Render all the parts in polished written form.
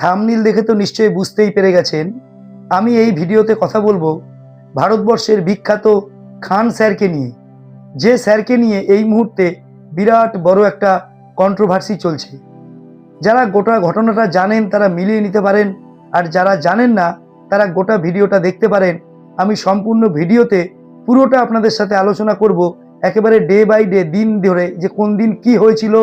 Thumbnail দেখে তো নিশ্চয়ই বুঝতেই পেরে গেছেন আমি এই ভিডিওতে কথা বলবো ভারতবর্ষের বিখ্যাত খান স্যারকে নিয়ে। যে স্যারকে নিয়ে এই মুহূর্তে বিরাট বড় একটা কন্ট্রোভার্সি চলছে। যারা গোটা ঘটনাটা জানেন তারা মিলিয়ে নিতে পারেন, আর যারা জানেন না তারা গোটা ভিডিওটা দেখতে পারেন। আমি সম্পূর্ণ ভিডিওতে পুরোটা আপনাদের সাথে আলোচনা করব, একেবারে ডে বাই ডে, দিন ধরে, যে কোন দিন কি হয়েছিল,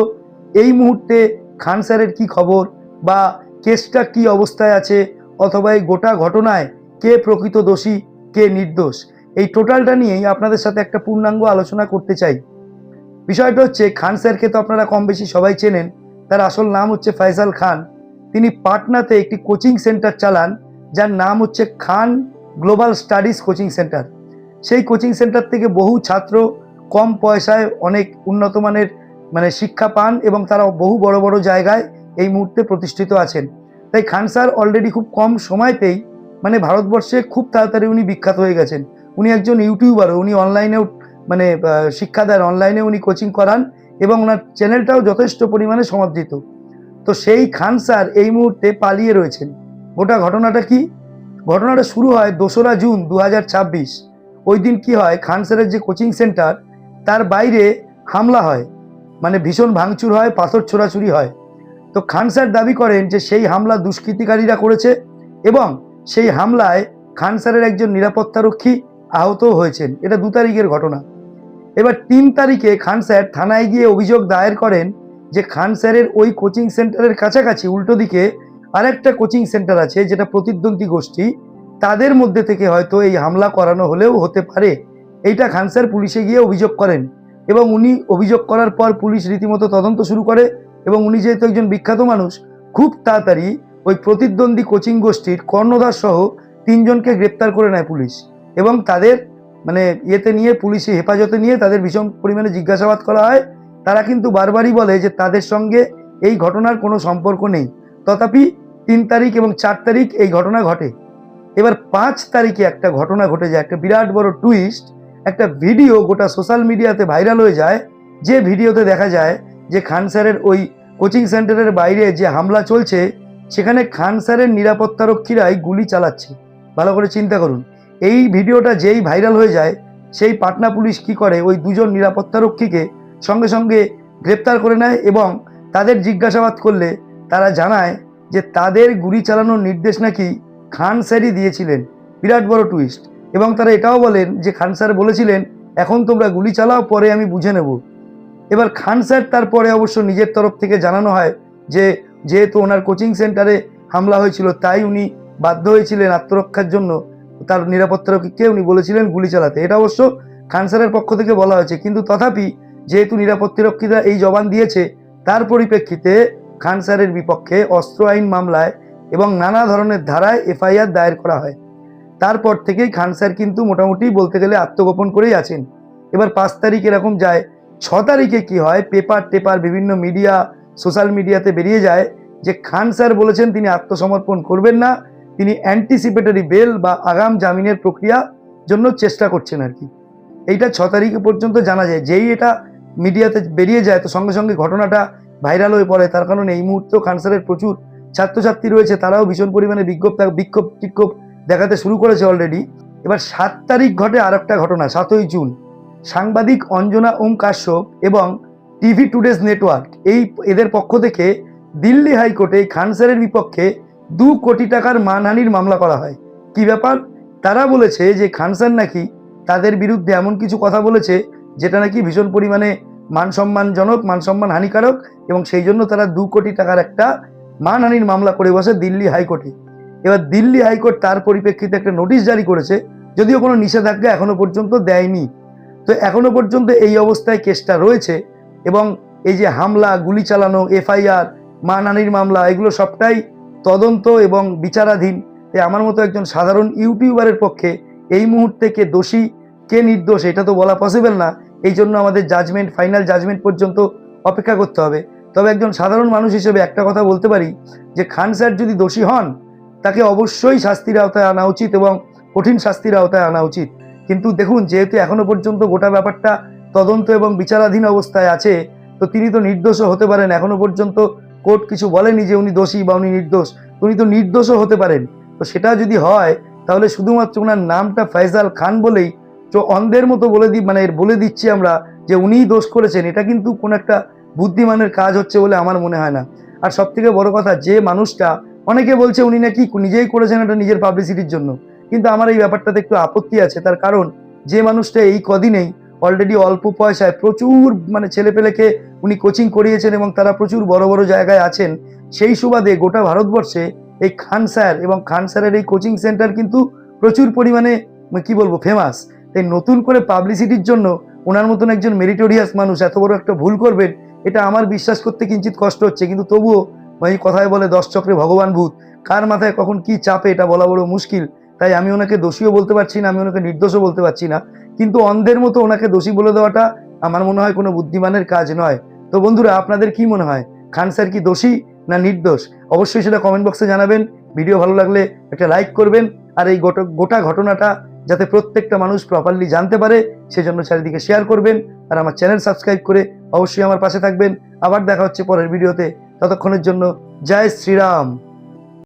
এই মুহূর্তে খান স্যারের কি খবর, বা কেসটা কি অবস্থায় আছে, অথবা এই গোটা ঘটনায় কে প্রকৃত দোষী কে নির্দোষ, এই টোটালটা নিয়েই আপনাদের সাথে একটা পূর্ণাঙ্গ আলোচনা করতে চাই। বিষয়টা হচ্ছে, খান স্যারকে তো আপনারা কম বেশি সবাই চেনেন। তার আসল নাম হচ্ছে ফয়সাল খান। তিনি পাটনাতে একটি কোচিং সেন্টার চালান, যার নাম হচ্ছে খান গ্লোবাল স্টাডিজ কোচিং সেন্টার। সেই কোচিং সেন্টার থেকে বহু ছাত্র কম পয়সায় অনেক উন্নত মানের শিক্ষা পান, এবং তারা বহু বড় বড় জায়গায় এই মুহূর্তে প্রতিষ্ঠিত আছেন। তাই খান স্যার অলরেডি খুব কম সময়তেই ভারতবর্ষে খুব তাড়াতাড়ি উনি বিখ্যাত হয়ে গেছেন। উনি একজন ইউটিউবারও, উনি অনলাইনেও শিক্ষা দেন, অনলাইনে উনি কোচিং করান, এবং ওনার চ্যানেলটাও যথেষ্ট পরিমাণে সমাদৃত। তো সেই খান স্যার এই মুহূর্তে পালিয়ে রয়েছেন। গোটা ঘটনাটা কি? ঘটনাটা শুরু হয় 2রা জুন 2026। ওই দিন কি হয়, খান স্যারের যে কোচিং সেন্টার তার বাইরে হামলা হয়, ভীষণ ভাঙচুর হয়, পাথর ছোড়াছুরি হয়। তো খান স্যার দাবি করেন যে সেই হামলা দুষ্কৃতিকারীরা করেছে, এবং সেই হামলায় খান স্যারের একজন নিরাপত্তারক্ষী আহত হয়েছেন। এটা 2 তারিখের ঘটনা। এবার 3 তারিখে খান স্যার থানায় গিয়ে অভিযোগ দায়ের করেন যে খান স্যারের ওই কোচিং সেন্টারের কাছাকাছি উল্টো দিকে আরেকটা কোচিং সেন্টার আছে, যেটা প্রতিদ্বন্দ্বী গোষ্ঠী, তাদের মধ্যে থেকে হয়তো এই হামলা করানো হলেও হতে পারে। এইটা খান স্যার পুলিশে গিয়ে অভিযোগ করেন, এবং উনি অভিযোগ করার পর পুলিশ রীতিমতো তদন্ত শুরু করে, এবং উনি যেহেতু একজন বিখ্যাত মানুষ, খুব তাড়াতাড়ি ওই প্রতিদ্বন্দ্বী কোচিং গোষ্ঠীর কর্ণধার সহ 3 জনকে গ্রেপ্তার করে নেয় পুলিশ, এবং তাদের ইয়েতে নিয়ে, পুলিশি হেফাজতে নিয়ে তাদের ভীষণ পরিমাণে জিজ্ঞাসাবাদ করা হয়। তারা কিন্তু বারবারই বলে যে তাদের সঙ্গে এই ঘটনার কোনো সম্পর্ক নেই। তথাপি 3 তারিখ এবং 4 তারিখ এই ঘটনা ঘটে। এবার 5 তারিখে একটা ঘটনা ঘটে যায়, একটা বিরাট বড় টুইস্ট। একটা ভিডিও গোটা সোশ্যাল মিডিয়াতে ভাইরাল হয়ে যায়, যে ভিডিওতে দেখা যায় যে খান স্যারের ওই কোচিং সেন্টারের বাইরে যে হামলা চলছে, সেখানে খান স্যারের নিরাপত্তারক্ষীরাই গুলি চালাচ্ছে। ভালো করে চিন্তা করুন। এই ভিডিওটা যেই ভাইরাল হয়ে যায়, সেই পাটনা পুলিশ কি করে, ওই 2 জন নিরাপত্তারক্ষীকে সঙ্গে সঙ্গে গ্রেপ্তার করে নেয়, এবং তাদের জিজ্ঞাসাবাদ করলে তারা জানায় যে তাদের গুলি চালানোর নির্দেশ নাকি খান স্যারই দিয়েছিলেন। বিরাট বড় টুইস্ট। এবং তারা এটাও বলেন যে খান স্যার বলেছিলেন, এখন তোমরা গুলি চালাও, পরে আমি বুঝে নেব। এবার খান স্যার তারপরে অবশ্য নিজের তরফ থেকে জানানো হয় যে যেহেতু ওনার কোচিং সেন্টারে হামলা হয়েছিল, তাই উনি বাধ্য হয়েছিলেন আত্মরক্ষার জন্য, তার নিরাপত্তারক্ষীকে উনি বলেছিলেন গুলি চালাতে। এটা অবশ্য খান স্যারের পক্ষ থেকে বলা হয়েছে, কিন্তু তথাপি যেহেতু নিরাপত্তারক্ষীরা এই জবান দিয়েছে, তার পরিপ্রেক্ষিতে খান স্যারের বিপক্ষে অস্ত্র আইন মামলায় এবং নানা ধরনের ধারায় এফআইআর দায়ের করা হয়। তারপর থেকেই খান স্যার কিন্তু মোটামুটি বলতে গেলে আত্মগোপন করেই আছেন। এবার 5 তারিখ এরকম যায়। 6 তারিখে কি হয়, পেপার টেপার বিভিন্ন মিডিয়া, সোশ্যাল মিডিয়াতে বেরিয়ে যায় যে খান স্যার বলেছেন তিনি আত্মসমর্পণ করবেন না, তিনি অ্যান্টিসিপেটরি বেল বা আগাম জামিনের প্রক্রিয়া জন্য চেষ্টা করছেন আর কি। এইটা 6 তারিখ পর্যন্ত জানা যায়। যেই এটা মিডিয়াতে বেরিয়ে যায়, তো সঙ্গে সঙ্গে ঘটনাটা ভাইরাল হয়ে পড়ে। তার কারণে এই মুহূর্তেও খান স্যারের প্রচুর ছাত্রছাত্রী রয়েছে, তারাও ভীষণ পরিমাণে বিক্ষোভ টিক্ষোভ দেখাতে শুরু করেছে অলরেডি। এবার 7 তারিখ ঘটে আর একটা ঘটনা। 7ই জুন সাংবাদিক অঞ্জনা ওম কাশ্যপ এবং টিভি টুডেজ নেটওয়ার্ক, এদের পক্ষ থেকে দিল্লি হাইকোর্টে খান স্যারের বিপক্ষে 2 কোটি টাকার মানহানির মামলা করা হয়। কি ব্যাপার? তারা বলেছে যে খান স্যার নাকি তাদের বিরুদ্ধে এমন কিছু কথা বলেছে যেটা নাকি ভীষণ পরিমাণে মানসম্মানজনক, মানসম্মান হানিকারক, এবং সেই জন্য তারা 2 কোটি টাকার একটা মানহানির মামলা করে বসে দিল্লি হাইকোর্টে। এবার দিল্লি হাইকোর্ট তার পরিপ্রেক্ষিতে একটা নোটিশ জারি করেছে, যদিও কোনো নিষেধাজ্ঞা এখনো পর্যন্ত দেয়নি। তো এখনো পর্যন্ত এই অবস্থায় কেসটা রয়েছে, এবং এই যে হামলা, গুলি চালানো, এফআইআর, মানহানির মামলা, এগুলো সবটাই তদন্ত এবং বিচারাধীন। তাই আমার মতো একজন সাধারণ ইউটিউবারের পক্ষে এই মুহূর্তে কে দোষী কে নির্দোষ এটা তো বলা পসিবল না। এই জন্য আমাদের জাজমেন্ট, ফাইনাল জাজমেন্ট পর্যন্ত অপেক্ষা করতে হবে। তবে একজন সাধারণ মানুষ হিসেবে একটা কথা বলতে পারি যে খান স্যার যদি দোষী হন, তাকে অবশ্যই শাস্তির আওতায় আনা উচিত, এবং কঠিন শাস্তির আওতায় আনা উচিত। কিন্তু দেখুন, যেহেতু এখনো পর্যন্ত গোটা ব্যাপারটা তদন্ত এবং বিচারাধীন অবস্থায় আছে, তো তিনি তো নির্দোষও হতে পারেন। এখনো পর্যন্ত কোর্ট কিছু বলেনি যে উনি দোষী বা উনি নির্দোষ। উনি তো নির্দোষও হতে পারেন। তো সেটা যদি হয় তাহলে শুধুমাত্র ওনার নামটা ফয়সাল খান বলেই অন্ধের মতো বলে দিচ্ছি আমরা যে উনিই দোষ করেছেন, এটা কিন্তু কোন একটা বুদ্ধিমানের কাজ হচ্ছে বলে আমার মনে হয় না। আর সব থেকে বড় কথা, যে মানুষটা, অনেকে বলছে উনি নাকি নিজেই করেছেন এটা নিজের পাবলিসিটির জন্য, কিন্তু আমার এই ব্যাপারটাতে একটু আপত্তি আছে। তার কারণ যে মানুষটা এই কদিনেই অলরেডি অল্প পয়সায় প্রচুর ছেলেপেলেকে উনি কোচিং করিয়েছেন এবং তারা প্রচুর বড় বড় জায়গায় আছেন, সেই সুবাদে গোটা ভারতবর্ষে এই খান স্যার এবং খান স্যারের এই কোচিং সেন্টার কিন্তু প্রচুর পরিমাণে ফেমাস। তাই নতুন করে পাবলিসিটির জন্য ওনার মতন একজন মেরিটোরিয়াস মানুষ এত বড় একটা ভুল করবেন, এটা আমার বিশ্বাস করতে কিঞ্চিত কষ্ট হচ্ছে। কিন্তু তবুও কথায় বলে 10 চক্রে ভগবান ভূত, কার মাথায় কখন কি চাপে এটা বলা বড় মুশকিল। তাই আমি ওনাকে দোষীও বলতে পারছি না, আমি ওনাকে নির্দোষও বলতে পারছি না, কিন্তু অন্ধের মতো ওনাকে দোষী বলে দেওয়াটা আমার মনে হয় কোনো বুদ্ধিমানের কাজ নয়। তো বন্ধুরা, আপনাদের কি মনে হয়, খান স্যার কি দোষী না নির্দোষ? অবশ্যই সেটা কমেন্ট বক্সে জানাবেন। ভিডিও ভালো লাগলে একটা লাইক করবেন, আর এই গোটা ঘটনাটা যাতে প্রত্যেকটা মানুষ প্রপারলি জানতে পারে সেজন্য চারিদিকে শেয়ার করবেন, আর আমার চ্যানেল সাবস্ক্রাইব করে অবশ্যই আমার পাশে থাকবেন। আবার দেখা হচ্ছে পরের ভিডিওতে, ততক্ষণের জন্য জয় শ্রীরাম।